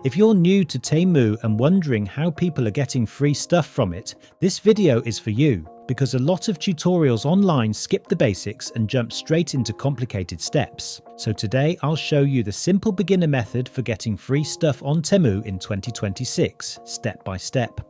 If you're new to Temu and wondering how people are getting free stuff from it, this video is for you, because a lot of tutorials online skip the basics and jump straight into complicated steps. So today I'll show you the simple beginner method for getting free stuff on Temu in 2026, step by step.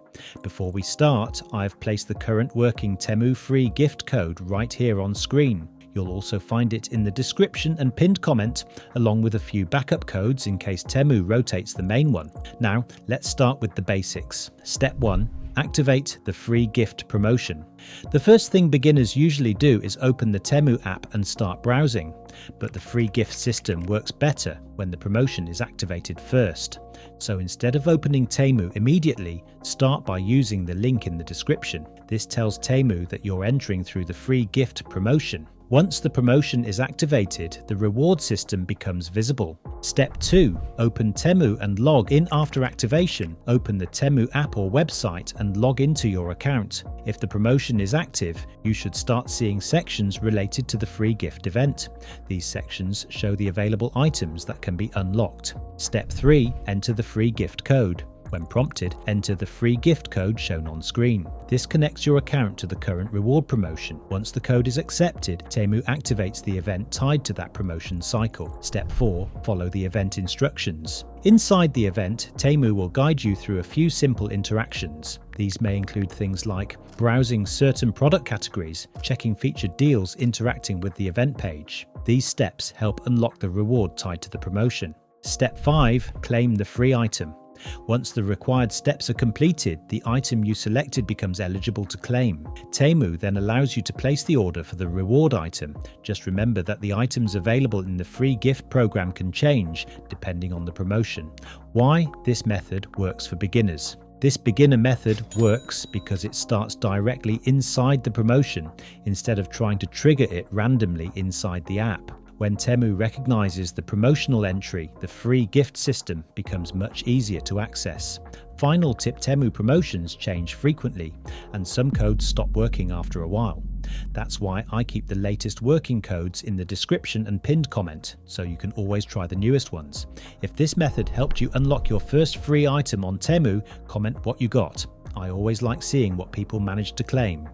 Before we start, I've placed the current working Temu Free gift code right here on screen. You'll also find it in the description and pinned comment, along with a few backup codes in case Temu rotates the main one. Now, let's start with the basics. Step 1. Activate the free gift promotion. The first thing beginners usually do is open the Temu app and start browsing, but the free gift system works better when the promotion is activated first. So instead of opening Temu immediately, start by using the link in the description. This tells Temu that you're entering through the free gift promotion. Once the promotion is activated, the reward system becomes visible. Step 2. Open Temu and log in after activation. Open the Temu app or website and log into your account. If the promotion is active, you should start seeing sections related to the free gift event. These sections show the available items that can be unlocked. Step 3. Enter the free gift code. When prompted, enter the free gift code shown on screen. This connects your account to the current reward promotion. Once the code is accepted, Temu activates the event tied to that promotion cycle. Step 4. Follow the event instructions. Inside the event, Temu will guide you through a few simple interactions. These may include things like browsing certain product categories, checking featured deals, interacting with the event page. These steps help unlock the reward tied to the promotion. Step 5. Claim the free item. Once the required steps are completed, the item you selected becomes eligible to claim. Temu then allows you to place the order for the reward item. Just remember that the items available in the free gift program can change depending on the promotion. Why this method works for beginners. This beginner method works because it starts directly inside the promotion instead of trying to trigger it randomly inside the app. When Temu recognizes the promotional entry, the free gift system becomes much easier to access. Final tip: Temu promotions change frequently, and some codes stop working after a while. That's why I keep the latest working codes in the description and pinned comment, so you can always try the newest ones. If this method helped you unlock your first free item on Temu, comment what you got. I always like seeing what people manage to claim.